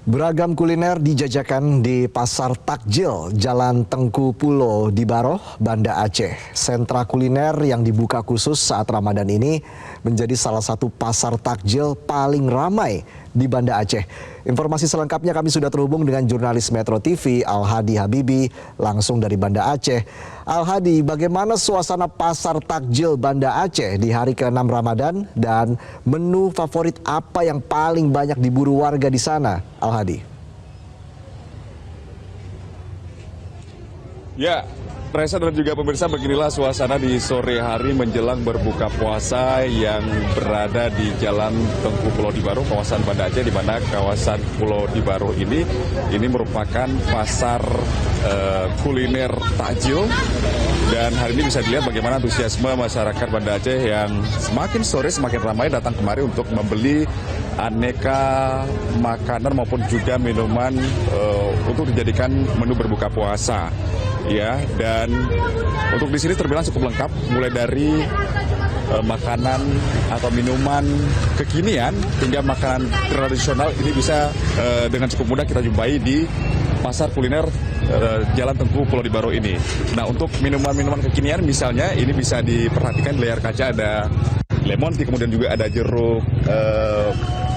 Beragam kuliner dijajakan di Pasar Takjil, Jalan Tengku Pulo di Baroh, Banda Aceh. Sentra kuliner yang dibuka khusus saat Ramadan ini menjadi salah satu pasar takjil paling ramai di Banda Aceh. Informasi selengkapnya kami sudah terhubung dengan jurnalis Metro TV Al-Hadi Habibi langsung dari Banda Aceh. Al-Hadi, bagaimana suasana pasar takjil Banda Aceh di hari ke-6 Ramadan dan menu favorit apa yang paling banyak diburu warga di sana? Al-Hadi. Ya, Reza dan juga pemirsa, beginilah suasana di sore hari menjelang berbuka puasa yang berada di Jalan Tengku Pulo di Baroh, kawasan Banda Aceh, di mana kawasan Pulo di Baroh ini merupakan pasar kuliner takjil. Dan hari ini bisa dilihat bagaimana antusiasme masyarakat Banda Aceh yang semakin sore semakin ramai datang kemari untuk membeli aneka makanan maupun juga minuman untuk dijadikan menu berbuka puasa. Ya, dan untuk di sini terbilang cukup lengkap, mulai dari makanan atau minuman kekinian hingga makanan tradisional. Ini bisa dengan cukup mudah kita jumpai di pasar kuliner Jalan Tengku Pulo di Baroh ini. Nah, untuk minuman-minuman kekinian misalnya ini bisa diperhatikan di layar kaca, ada lemon tea, kemudian juga ada jeruk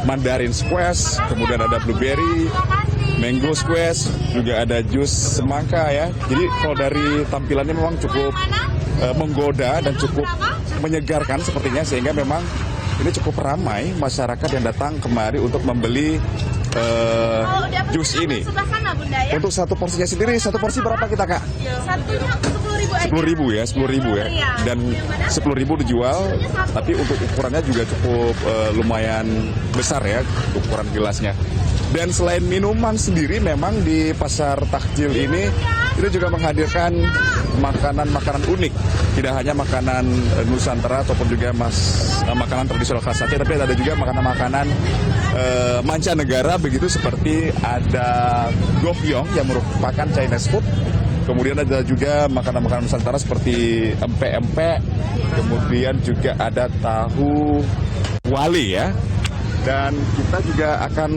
mandarin squash, kemudian ada blueberry, mango squash, juga ada jus semangka ya. Jadi kalau dari tampilannya memang cukup menggoda dan cukup menyegarkan sepertinya, sehingga memang ini cukup ramai masyarakat yang datang kemari untuk membeli jus ini. Untuk satu porsinya sendiri, satu porsi berapa kita, Kak? Satunya 10.000 ya, 10.000 ya. Dan 10.000 dijual, tapi untuk ukurannya juga cukup lumayan besar ya, ukuran gelasnya. Dan selain minuman sendiri, memang di pasar takjil ini juga menghadirkan makanan-makanan unik. Tidak hanya makanan Nusantara ataupun juga makanan tradisional khas Aceh, tapi ada juga makanan-makanan mancanegara begitu, seperti ada gofyong yang merupakan Chinese food. Kemudian ada juga makanan-makanan Nusantara seperti empek-empek, kemudian juga ada tahu wali ya. Dan kita juga akan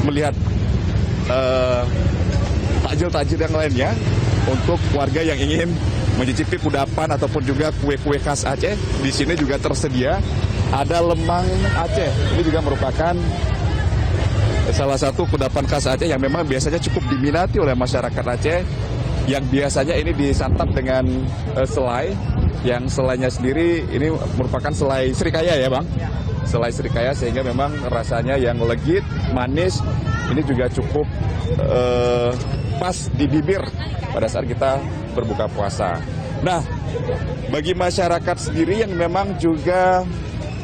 melihat takjil-takjil yang lainnya untuk warga yang ingin mencicipi kudapan ataupun juga kue-kue khas Aceh. Di sini juga tersedia ada lemang Aceh. Ini juga merupakan salah satu kudapan khas Aceh yang memang biasanya cukup diminati oleh masyarakat Aceh, yang biasanya ini disantap dengan selai. Yang selainya sendiri ini merupakan selai serikaya ya, Bang? Selai serikaya, sehingga memang rasanya yang legit, manis. Ini juga cukup pas di bibir pada saat kita berbuka puasa. Nah, bagi masyarakat sendiri yang memang juga,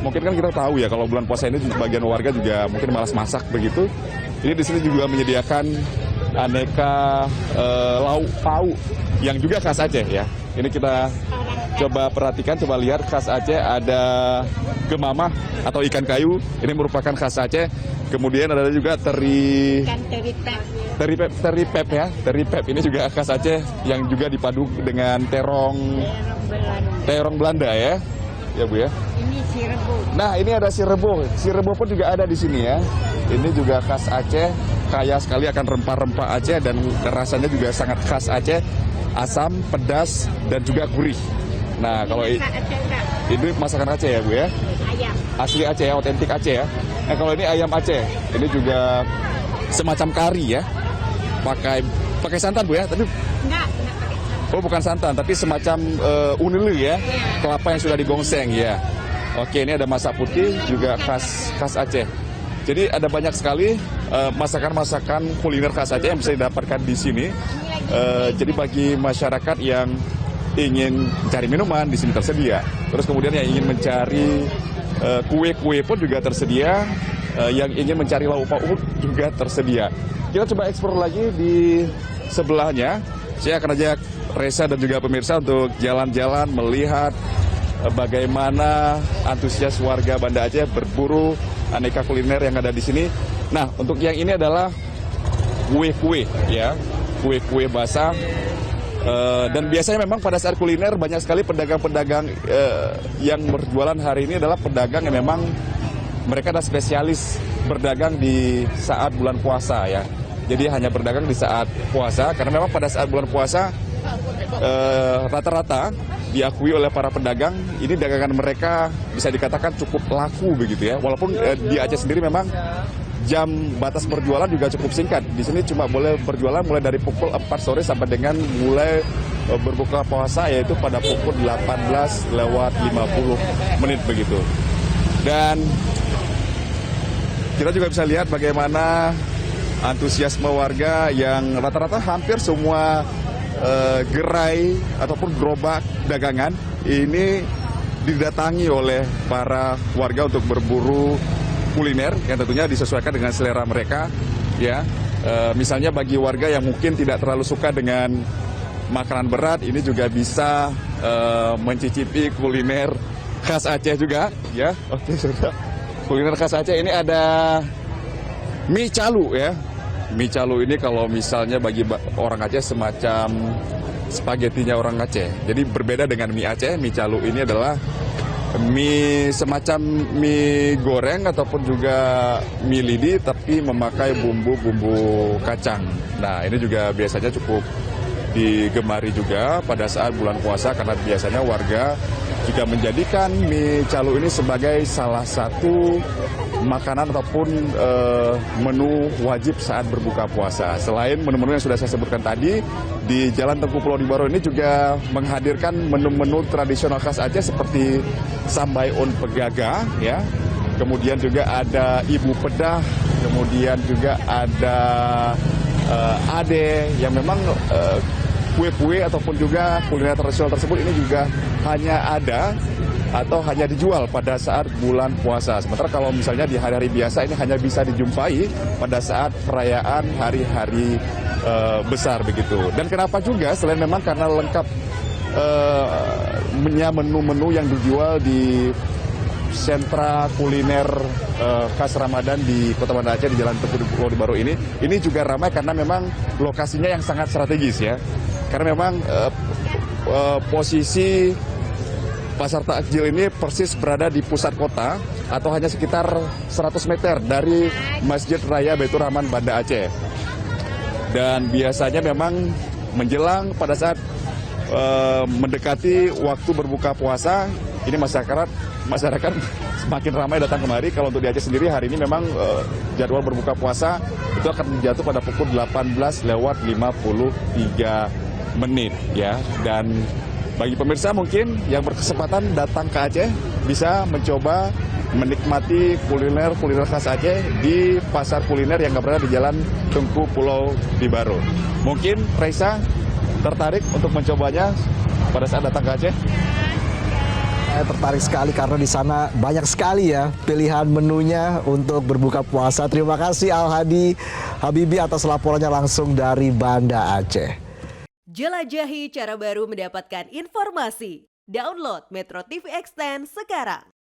mungkin kan kita tahu ya kalau bulan puasa ini bagian warga juga mungkin malas masak begitu. Ini di sini juga menyediakan aneka lauk pauk yang juga khas Aceh ya. Ini kita coba perhatikan, coba lihat khas Aceh, ada gemamah atau ikan kayu, ini merupakan khas Aceh. Kemudian ada juga teri pep ya, teri pep ini juga khas Aceh yang juga dipadu dengan terong Belanda ya, ya Bu ya. Ini sirebo. Nah, ini ada sirebo pun juga ada di sini ya. Ini juga khas Aceh, kaya sekali akan rempah-rempah Aceh dan rasanya juga sangat khas Aceh, asam, pedas dan juga gurih. Nah, kalau ini masakan Aceh ya Bu ya? Ayam. Asli Aceh ya, otentik Aceh ya. Nah, kalau ini ayam Aceh, ini juga semacam kari ya. Pakai santan Bu ya, tapi Enggak pakai santan. oh bukan santan, tapi semacam unele ya, kelapa yang sudah digongseng ya. Oke, ini ada masak putih juga khas Aceh. Jadi ada banyak sekali masakan-masakan kuliner khas Aceh yang bisa didapatkan di sini. Jadi bagi masyarakat yang ingin mencari minuman, di sini tersedia. Terus kemudian yang ingin mencari kue-kue pun juga tersedia. Yang ingin mencari lauk pauk juga tersedia. Kita coba eksplor lagi di sebelahnya. Saya akan ajak Reza dan juga pemirsa untuk jalan-jalan melihat bagaimana antusias warga Banda Aceh berburu aneka kuliner yang ada di sini. Nah, untuk yang ini adalah kue-kue ya, kue-kue basah. Dan biasanya memang pada saat kuliner banyak sekali pedagang-pedagang yang berjualan hari ini adalah pedagang yang memang mereka adalah spesialis berdagang di saat bulan puasa ya. Jadi hanya berdagang di saat puasa karena memang pada saat bulan puasa rata-rata diakui oleh para pedagang ini dagangan mereka bisa dikatakan cukup laku begitu ya. Walaupun di Aceh sendiri memang jam batas berjualan juga cukup singkat. Di sini cuma boleh berjualan mulai dari pukul 4 sore sampai dengan mulai berbuka puasa yaitu pada pukul 18:50 begitu. Dan kita juga bisa lihat bagaimana antusiasme warga yang rata-rata hampir semua gerai ataupun gerobak dagangan ini didatangi oleh para warga untuk berburu kuliner yang tentunya disesuaikan dengan selera mereka ya. Misalnya bagi warga yang mungkin tidak terlalu suka dengan makanan berat ini juga bisa mencicipi kuliner khas Aceh juga ya. Oke, sudah. Kuliner khas Aceh ini ada mie calu ya. Mie calu ini kalau misalnya bagi orang Aceh semacam spagetinya orang Aceh. Jadi berbeda dengan mie Aceh, mie calu ini adalah mie semacam mie goreng ataupun juga mie lidi tapi memakai bumbu-bumbu kacang. Nah, ini juga biasanya cukup digemari juga pada saat bulan puasa karena biasanya warga juga menjadikan mie calu ini sebagai salah satu makanan ataupun menu wajib saat berbuka puasa. Selain menu-menu yang sudah saya sebutkan tadi, di Jalan Tengku Pulau di Baro ini juga menghadirkan menu-menu tradisional khas Aceh seperti sambai on pegaga, ya. Kemudian juga ada ibu pedah, kemudian juga ada ade yang memang kue-kue ataupun juga kuliner tradisional tersebut ini juga hanya ada atau hanya dijual pada saat bulan puasa. Sementara kalau misalnya di hari-hari biasa ini hanya bisa dijumpai pada saat perayaan hari-hari besar begitu. Dan kenapa juga selain memang karena lengkap menu-menu yang dijual di sentra kuliner khas Ramadan di Kota Banda Aceh di Jalan Tengku Pulau di Baro ini juga ramai karena memang lokasinya yang sangat strategis ya. Karena memang posisi Pasar Takjil ini persis berada di pusat kota atau hanya sekitar 100 meter dari Masjid Raya Baitur Rahman Banda Aceh. Dan biasanya memang menjelang pada saat mendekati waktu berbuka puasa, ini masyarakat semakin ramai datang kemari. Kalau untuk di Aceh sendiri hari ini memang jadwal berbuka puasa itu akan jatuh pada pukul 18:53 ya. Dan bagi pemirsa mungkin yang berkesempatan datang ke Aceh bisa mencoba menikmati kuliner khas Aceh di pasar kuliner yang berada di Jalan Tengku Pulau di Baro. Mungkin Raisa tertarik untuk mencobanya pada saat datang ke Aceh? Saya tertarik sekali karena di sana banyak sekali ya pilihan menunya untuk berbuka puasa. Terima kasih Al-Hadi Habibi atas laporannya langsung dari Banda Aceh. Jelajahi cara baru mendapatkan informasi. Download Metro TV Extend sekarang.